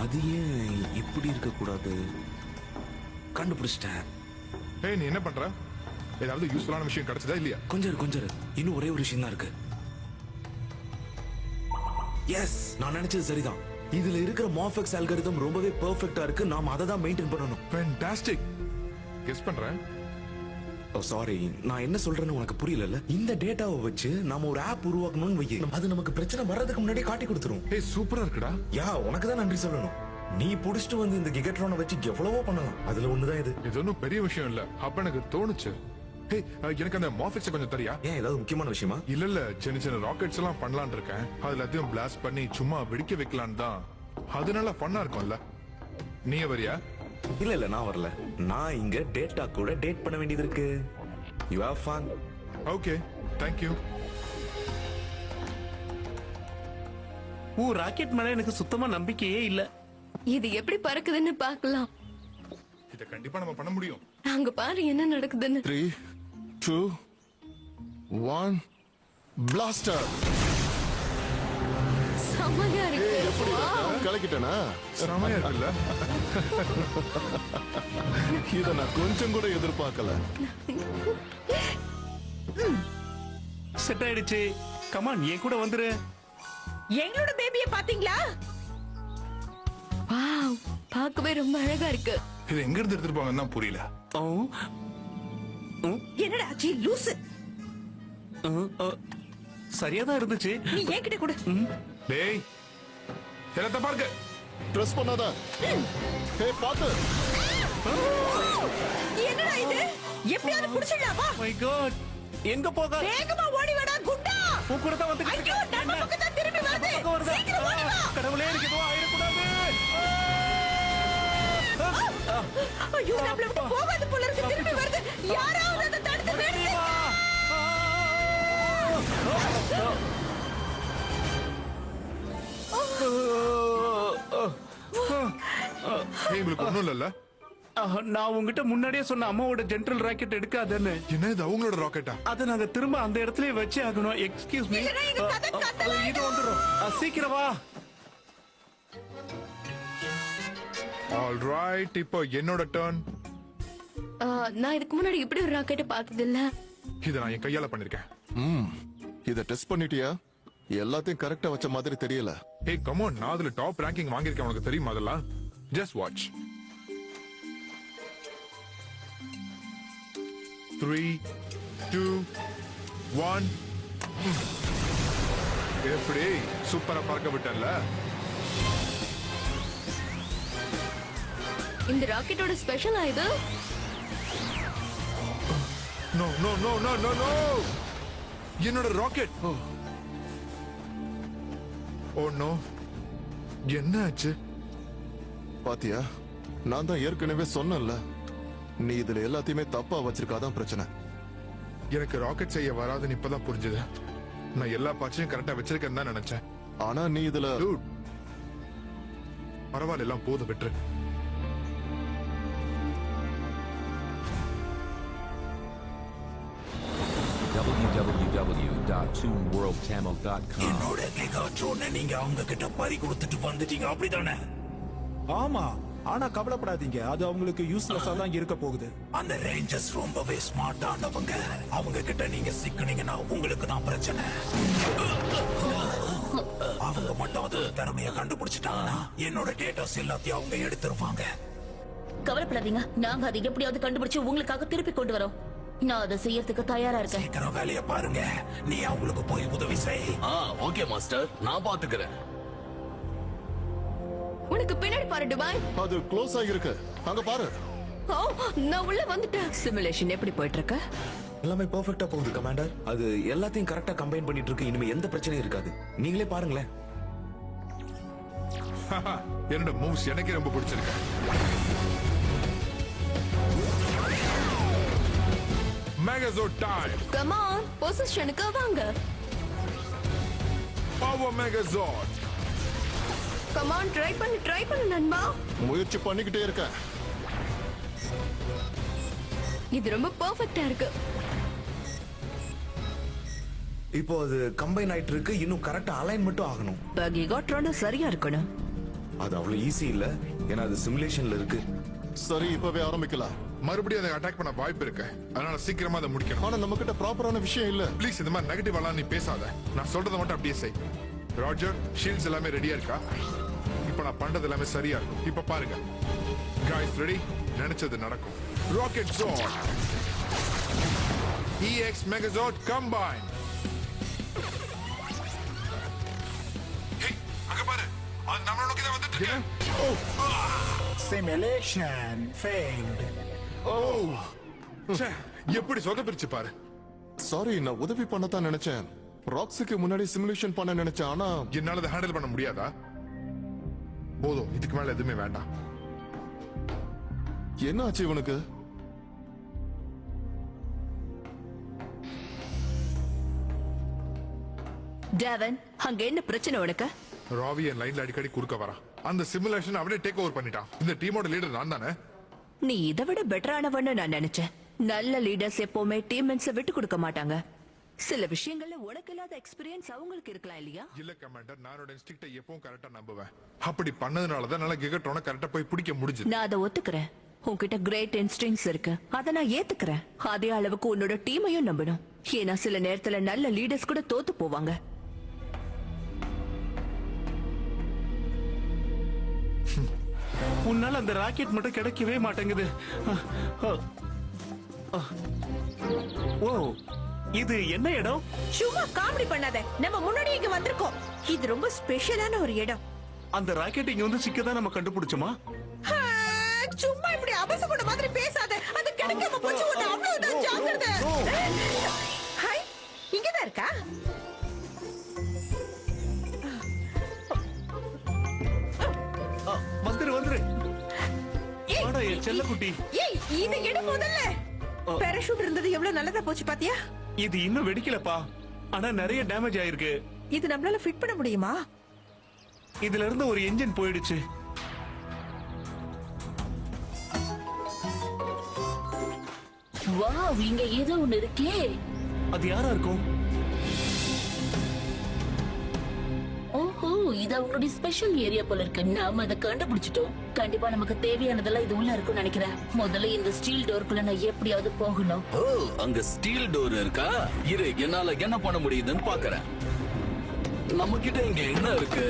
அது ஏன் இப்படி இருக்க கூடாது? கண்டுபிடிச்சிட்டேன். ஏய், நீ என்ன பண்ற? ஏதாவது யூஸ்ஃபுல்லான விஷயம் கிடைச்சதா இல்லையா? கொஞ்சம் இன்னும் ஒரே ஒரு விஷயம் தான் இருக்கு. எஸ், நான் நினைச்சது சரிதான். இதுல இருக்கிற மார்ஃபெக்ஸ் அல்காரிதம் ரொம்பவே பெர்ஃபெக்ட்டா இருக்கு. நாம அதை தான் மெயின்டைன் பண்ணணும். ஃபேண்டாஸ்டிக். கெஸ் பண்றேன். ஓ சாரி, நான் என்ன சொல்றேன்னு உனக்கு புரியல. இந்த டேட்டாவை வச்சு நாம ஒரு ஆப் உருவாக்கணும்னு வை. அது நமக்கு பிரச்சனை வர்றதுக்கு முன்னாடியே காட்டி கொடுத்துரும். ஏய், சூப்பரா இருக்குடா. யா, உனக்கு தான் நன்றி சொல்லணும். நீ புடிச்சிட்டு வந்து இந்த கிகட்ரானை வச்சு எவ்வளவோ பண்ணலாம். அதுல ஒண்ணுதான் இது. இது ஒன்றும் பெரிய விஷயம் இல்ல. அப்ப எனக்கு தோணுச்சு, ஏய், எனக்கு அந்த மார்ஃபிக்ஸ் கொஞ்சம் தரியா? ஏன், ஏதாவது முக்கியமான விஷயமா? இல்ல, சின்ன ராக்கெட்ஸ் எல்லாம் பண்ணலாம்னு இருக்கேன். அது எல்லாத்தையும் பிளாஸ்ட் பண்ணி சும்மா வெடிக்க வைக்கலான்னு தான். அது நல்லா ஃபன்னா இருக்கும்ல. நீ வரியா? இல்ல, நான் வரல. நான் இங்க டேட்டா கூட டேட் பண்ண வேண்டியது இருக்கு. You have fun. Okay, thank you. Rocket மேல எனக்கு சுத்தமா நம்பிக்கையே இல்ல. இது எப்படி பறக்குதுன்னு பார்க்கலாம். இத கண்டிப்பா நம்ம பண்ண முடியும். அங்க பாரு என்ன நடக்குதுன்னு. 3, 2, 1, blaster. செமையா இருக்கு. கலக்கிட்டேனா? செமையா இருக்குல்ல? இத நான் கொஞ்சம் கூட எதிர்பார்க்கல. செட் ஆயிடுச்சு. கமான், என் கூட வந்துரு. எங்களோட பேபியை பாத்தீங்களா? வாவ், பார்க்கவே ரொம்ப அழகா இருக்கு. இது எங்க இருந்து எடுத்துட்டு போவாங்கன்னு தான் புரியல. என்னடா ஆச்சு லூசு? சரியாதான் இருந்துச்சு. நீ என்கிட்ட கொடு. டேய், என்னத்த பாருங்க. ட்ரெஸ் பண்ணாத. ஹே, பாத்து. என்னடா இது? எப்படியாவது புடிச்சிடலாமா? மை காட், எங்க போக? வேகமா ஓடி வாடா குண்டா. உன் கூட தான் வந்து. ஐயோ, நம்ம பக்கம் தான் திரும்பி வருது. சீக்கிரம் ஓடி வா. கடவுளே, எனக்கு எதுவும் ஆயிடக்கூடாது. ஐயோ, நம்மள விட்டு போகாது போல இருக்கு. திரும்பி வருது. யாராவது அதை தடுத்து நிறுத்து. ஏய், உங்களுக்கு ஒண்ணும் இல்லல்ல? நான் உங்ககிட்ட முன்னாடியே சொன்ன அம்மாவோட ஜென்ரல் ராக்கெட் எடுக்காதன்னு. என்ன இது அவங்களோட ராக்கெட்டா? அதை நாங்க திரும்ப அந்த இடத்துலயே வச்சு ஆகணும். Excuse me. இல்லைன்னா எங்க கதை கத்தலாயிடும். இது வந்துடும். சீக்கிரம் வா. ஆல்ரைட், இப்போ என்னோட டர்ன். நான் இதுக்கு முன்னாடி இப்படி ஒரு ராக்கெட்டை பார்த்தது இல்ல. இத நான் என் கையால பண்ணிருக்கேன். இத டெஸ்ட் பண்ணிட்டியா? எல்லாத்தையும் கரெக்டா வச்ச மாதிரி தெரியல. ஏய், கம் ஆன், நான் அதுல டாப் ரேங்கிங் வாங்கிருக்கேன். உனக்கு தெரியுமா அதெல்லாம்? Just watch. 3, 2, 1. எப்படி சூப்பரா பார்க்க விட்டேன்ல? இந்த ராக்கெட்டோட ஸ்பெஷல் இது. No no no no no no, என்னோட ராக்கெட். ஓ நோ, என்ன ஆச்சு? பாத்தியா, நான் தான் ஏற்கனவே சொன்னேன்ல, நீ இதுல எல்லாத்தையுமே தப்பா வச்சிருக்காதான் பிரச்சனை. எனக்கு ராக்கெட் செய்ய வராதுன்னு இப்பதான் புரிஞ்சது. நான் எல்லா பார்ட்ஸையும் கரெக்டா வச்சிருக்கேன்னு தான் நினைச்சேன். ஆனா நீ இதுல Dude, பரவாயில்ல, எல்லாம் போதும், விட்டுரு. www.toonworldtamil.com. என்னோட கிகாட்ரோனை நீங்க அவங்க கிட்ட பறி கொடுத்துட்டு வந்துட்டீங்க, அப்படிதானே? ஆமா, ஆனா கவலைப்படாதீங்க, அது அவங்களுக்கு யூஸ்லெஸ்ஸா தான் இருக்க போகுது. அந்த ரேஞ்சர்ஸ் ரொம்பவே ஸ்மார்ட்டானவங்க. அவங்க கிட்ட நீங்க சிக்கினீங்கன்னா உங்களுக்கு தான் பிரச்சனை. அவங்க மட்டும் அது திறமைய கண்டுபிடிச்சிட்டாங்கன்னா என்னோட டேட்டாஸ் எல்லாத்தையும் அவங்க எடுத்துருவாங்க. கவலைப்படாதீங்க, நாங்க அதை எப்படியாவது கண்டுபிடிச்சு உங்களுக்காக திருப்பி கொண்டு வரோம். நான் அதை செய்யறதுக்கு தயாரா இருக்கேன். சீக்கிரம் வேலையை பாருங்க. நீ அவங்களுக்கு போய் உதவி செய். ஓகே மாஸ்டர், நான் பாத்துக்கிறேன். உனக்கு பின்னாடி பாரு டுபாய். அது க்ளோஸ் ஆகிருக்கு, அங்க பாரு. ஓ, நான் உள்ள வந்துட்டேன். சிமுலேஷன் எப்படி போயிட்டு இருக்கு? எல்லாமே பெர்ஃபெக்ட்டா போகுது கமாண்டர். அது எல்லாத்தையும் கரெக்டா கம்பைன் பண்ணிட்டு இருக்கு. இனிமே எந்த பிரச்சனையும் இருக்காது. நீங்களே பாருங்களேன். என்னோட மூவ்ஸ் எனக்கு ரொம்ப பிடிச்சிருக்கு. Megazord time. கம் ஆன், பொசிஷனுக்கு வாங்க. Power Megazord. Come on, try பண்ணு நண்பா. முயற்சி பண்ணிக்கிட்டே இருக்கேன். இது ரொம்ப பெர்ஃபெக்ட்டா இருக்கு. இப்போ அது கம்பைன் ஆயிட்டு இருக்கு. இன்னும் கரெக்டா அலைன் மட்டும் ஆகணும். கிகாட்ரான் சரியா இருக்கணும். அது அவ்வளவு ஈஸி இல்ல, ஏன்னா அது சிமுலேஷன்ல இருக்கு. சரி, இப்பவே ஆரம்பிக்கலாம். மறுபடியும் அதை அட்டாக் பண்ண வாய்ப்பு இருக்கு. அதனால சீக்கிரமா அதை முடிக்கணும். ஆனா நம்ம கிட்ட ப்ராப்பரான விஷயம் இல்ல. ப்ளீஸ் இந்த மாதிரி நெகட்டிவ் எல்லாம் நீ பேசாத. நான் சொல்றதை மட்டும் அப்படியே செய். ராஜர், ஷீல்ட்ஸ் எல்லாமே ரெடியா இருக்கா? இப்ப நான் பண்றது எல்லாமே சரியா இருக்கும். இப்ப பாருங்க. guys ready? நினைச்சது நடக்கும். Rocket zone, EX Megazord combine. Hey, அங்க பாரு. அது நம்மள நோக்கி தான் வந்துட்டு இருக்கு. Simulation failed. ச்சே, எப்படி சொதப்பிருச்சு பாரு. சாரி, நான் உதவி பண்ணத்தான் நினைச்சேன். ராக்ஸுக்கு முன்னாடி சிமுலேஷன் பண்ண நினைச்சேன். ஆனா என்னால அதை ஹேண்டில் பண்ண முடியாதா? போதும், இதுக்கு மேல எதுவுமே வேண்டாம். என்ன ஆச்சு இவனுக்கு? டேவன், அங்க என்ன பிரச்சனை உனக்கு? ராவி என் லைன்ல அடிக்கடி குறுக்க வரான். அந்த சிமுலேஷன் அவனே டேக் ஓவர் பண்ணிட்டான். இந்த டீமோட லீடர் நான் தானே. நீ இதை விட பெட்டரானவன்னு நான் நினைச்சேன். நல்ல லீடர்ஸ் எப்பவுமே டீம்மேட்ஸை விட்டு கொடுக்க மாட்டாங்க. சில விஷயங்கள்ல உனக்கு இல்லாத எக்ஸ்பீரியன்ஸ் அவங்களுக்கு இருக்கலாம் இல்லையா? இல்ல கமாண்டர், நானோட இன்ஸ்டிக்ட்டை எப்பவும் கரெக்டா நம்புவேன். அப்படி பண்ணதுனால தான் என்னால கிகட்ரோனை கரெக்டா போய் பிடிக்க முடிஞ்சது. நான் அதை ஒத்துக்கிறேன். உன்கிட்ட கிரேட் இன்ஸ்டிங்ஸ் இருக்கு, அதை நான் ஏத்துக்கிறேன். அதே அளவுக்கு உன்னோட டீமையும் நம்பணும். ஏன்னா சில நேரத்துல நல்ல லீடர்ஸ் கூட தோத்து போவாங்க. உன்னால அந்த ராக்கெட் மட்டும் கிடைக்கவே மாட்டேங்குது. ஓ, இது என்ன இடம்? சும்மா காமெடி பண்ணாத. நம்ம முன்னாடி இங்க வந்திருக்கோம். இது ரொம்ப ஸ்பெஷலான ஒரு இடம். அந்த ராக்கெட் இங்க வந்து சிக்கதான் நம்ம கண்டுபிடிச்சோமா? சும்மா இப்படி அபசகுண மாதிரி பேசாத. அது கிடைக்காம போச்சு. உன்னை அவ்வளவுதான் ஜாக்கிரதை. ஹாய், இங்கதான் இருக்கா? வந்துரு வந்துரு. ஏய், வாடா என் செல்லக்குட்டி. ஏய், இது எடு முதல்ல. பாராசூட் இருந்தது எவ்வளவு நல்லதா போச்சு பாத்தியா? இது இன்னும் வெடிக்கலப்பா, ஆனா நிறைய டேமேஜ் ஆயிருக்கு. இது நம்மளால ஃபிட் பண்ண முடியுமா? இதுல இருந்து ஒரு என்ஜின் போயிடுச்சு. வாவ், இங்க ஏதோ ஒண்ணு இருக்கே. அது யாரா இருக்கும்? ஓஹோ, இது அவங்களுடைய ஸ்பெஷல் ஏரியா போல இருக்கு. நாம அதை கண்டுபிடிச்சிட்டோம். கண்டிப்பா நமக்கு தேவையானதெல்லாம் இது உள்ள இருக்கும்னு நினைக்கிறேன். முதல்ல இந்த ஸ்டீல் டோருக்குள்ள நான் எப்படியாவது போகணும். ஓ, அங்க ஸ்டீல் டோர் இருக்கா? இரு, என்னால என்ன பண்ண முடியுதுன்னு பாக்குறேன். நம்ம கிட்ட இங்க என்ன இருக்கு?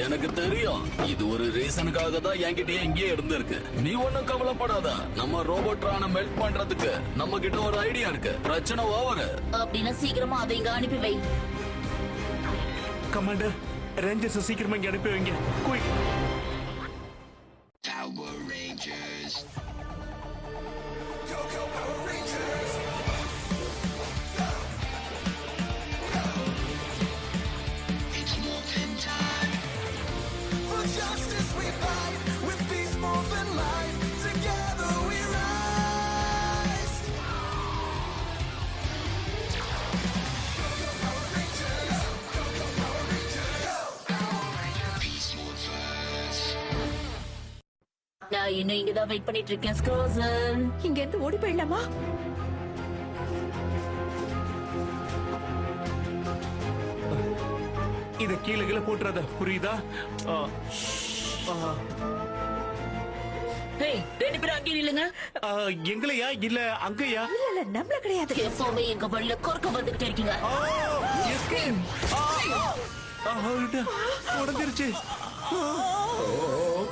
எனக்கு தெரியும். இது ஒரு ரீசனுக்காக தான் என்கிட்டயே இங்கே இருந்திருக்கு. நீ ஒண்ணும் கவலைப்படாத. நம்ம ரோபோட்ரான மெல்ட் பண்றதுக்கு நம்ம கிட்ட ஒரு ஐடியா இருக்கு. பிரச்சனை ஓவர். அப்படின்னா சீக்கிரமா அதை இங்க அனுப்பி வை. கமாண்டர், ரேஞ்சர்ஸ் சீக்கிரமா இங்க அனுப்பி வைங்க. குயிக். நான் இன்னும் இங்கதான் வெயிட் பண்ணிட்டு இருக்கேன். ஸ்க்ரோசர், இங்க இருந்து ஓடி போயிடலாமா? இத கீழே கீழே போட்டுறாத, புரியுதா? ஹேய், ரெண்டு பேரும் அங்கே நில்லுங்க. எங்களையா இல்ல அங்கயா? இல்ல நம்மள கிடையாது. எப்பவுமே எங்க வழியில குறுக்க வந்துகிட்டே இருக்கீங்க. உடஞ்சிருச்சு.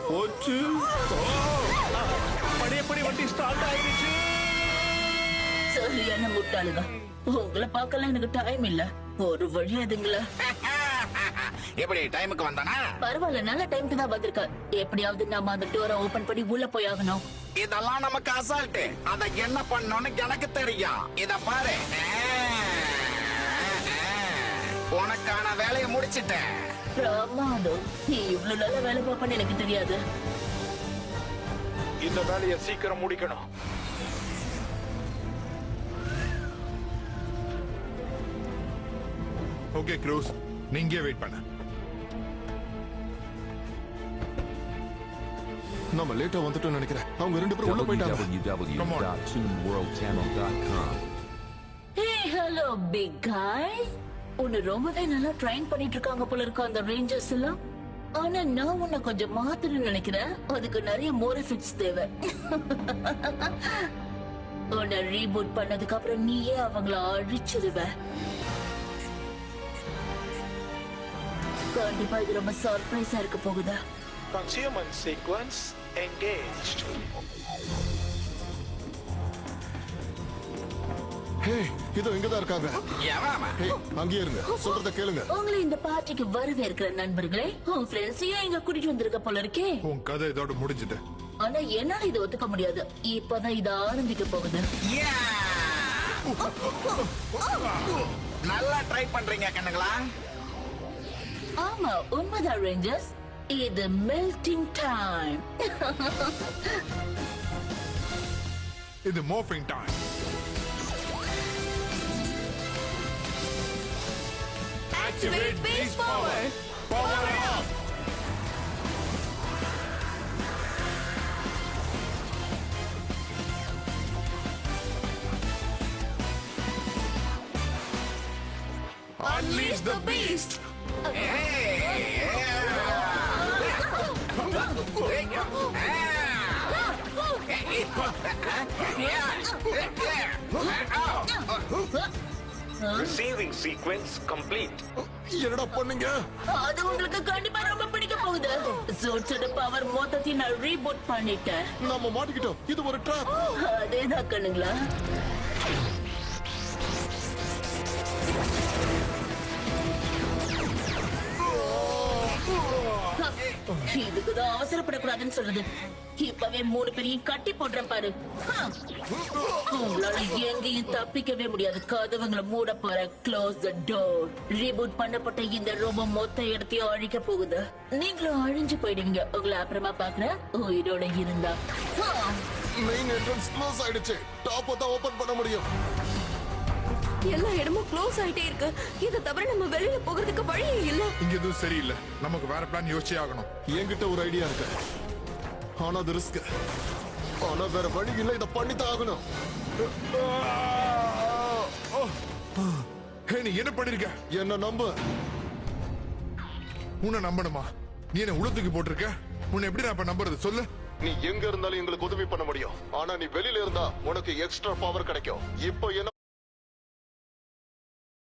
போச்சு. பழையபடி வண்டி ஸ்டார்ட் ஆயிடுச்சு. சரியான முட்டாளுங்க. உங்களை பார்க்கலாம் எனக்கு டைம் இல்ல. ஒரு வழி அதுங்களா? எப்படி டைமுக்கு வந்தானா? பரவாயில்ல, நல்ல டைம்க்கு தான் வந்திருக்க. எப்படியாவது நம்ம அந்த டோரை ஓபன் பண்ணி உள்ள போய் ஆகணும். இதெல்லாம் நமக்கு அசால்ட். அத என்ன பண்ணணும்னு எனக்கு தெரியும். இத பாரு, உனக்கான வேலையை முடிச்சிட்டேன். பிரமாதம். நீ இவ்வளவு நல்ல வேலை பார்ப்பன்னு எனக்கு தெரியாது. இந்த வேலையை சீக்கிரம் முடிக்கணும். ஓகே க்ரூஸ், நீங்க வெயிட் பண்ண. நம்ம லேட்டா வந்துட்டோம்னு நினைக்கிறேன். அவங்க ரெண்டு பேரும் உள்ள போயிட்டாங்க. www.toonworldchannel.com. ஹே, ஹலோ பிக் காய். உன்னை ரொம்பவே நல்லா ட்ரெயின் பண்ணிட்டு இருக்காங்க போல இருக்க அந்த ரேஞ்சர்ஸ் எல்லாம். ஆனா நான் உன்னை கொஞ்சம் மாத்தணும்னு நினைக்கிறேன். அதுக்கு நிறைய மோர் எஃபெக்ட்ஸ் தேவை. உன்னை ரீபூட் பண்ணதுக்கு அப்புறம் நீயே அவங்கள அழிச்சிருவ. கண்டிப்பா இது ரொம்ப சர்ப்ரைஸா இருக்க போகுதா? Concealment sequence engaged. ஹே இதோ இங்கதான் இருக்காங்க. ஹே அங்கேயே இருங்க, சொல்றத கேளுங்க. உங்களை இந்த பார்ட்டிக்கு வரவேற்கிற நண்பர்களே, உன் ஃப்ரெண்ட்ஸையும் இங்க கூட்டிட்டு வந்திருக்க போல இருக்கே. உன் கதை இதோட முடிஞ்சுது. ஆனா என்னால இதை ஒத்துக்க முடியாது. இப்பதான் இது ஆரம்பிக்க போகுது. நல்லா ட்ரை பண்றீங்க கண்ணுங்களா? ஆமா உண்மைதான் ரேஞ்சர்ஸ். இது மெல்டிங் டைம். இது morphing time. Activate base power. Power up. Unleash the beast. Receiving sequence complete. என்னடா பண்ணீங்க? அது உங்களுக்கு கண்டிப்பா ரொம்ப பிடிக்க போகுது. ஜோட்ஸோட பவர் மொத்தத்தையும் நான் ரீபூட் பண்ணிட்டேன். நாம மாட்டிக்கிட்டோம். இது ஒரு ட்ராப். அதேதான் கண்ணுங்களா? இதுக்குதான் அவசரப்படக்கூடாதுன்னு சொல்றது. இப்பவே 3 பேரையும் கட்டி போடுறேன் பாரு. உங்களால எங்கேயும் தப்பிக்கவே முடியாது. கதவுங்களை மூட போற. Close the door. ரீபூட் பண்ணப்பட்ட இந்த ரோபோ மொத்த இடத்தையும் அழிக்க போகுது. நீங்களும் அழிஞ்சு போயிடுவீங்க. உங்களை அப்புறமா பாக்குறேன் உயிரோட இருந்தா. மெயின் என்ட்ரன்ஸ் க்ளோஸ் ஆயிடுச்சு. டாப் தான் ஓபன் பண்ண முடியும். எல்லா இடமும் க்ளோஸ் ஆயிட்டே இருக்கு. இதை தவிர நம்ம வெளியில போகிறதுக்கு வழியே இல்ல. இங்க எதுவும் சரியில்லை. நமக்கு வேற பிளான் யோசிச்சே ஆகணும். என்கிட்ட ஒரு ஐடியா இருக்கு. ஆனா அது ரிஸ்க். ஆனா வேற வழி இல்ல, இதை பண்ணித்தான் ஆகணும். ஹே நீ என்ன பண்ணிருக்க? என்ன நம்பு. உன்னை நம்பணுமா? நீ என்ன உள்ள தூக்கி போட்டிருக்க? உன்னை எப்படி நான் இப்ப நம்புறது சொல்லு? நீ எங்க இருந்தாலும் எங்களுக்கு உதவி பண்ண முடியும். ஆனா நீ வெளியில இருந்தா உனக்கு எக்ஸ்ட்ரா பவர் கிடைக்கும். இப்போ என்ன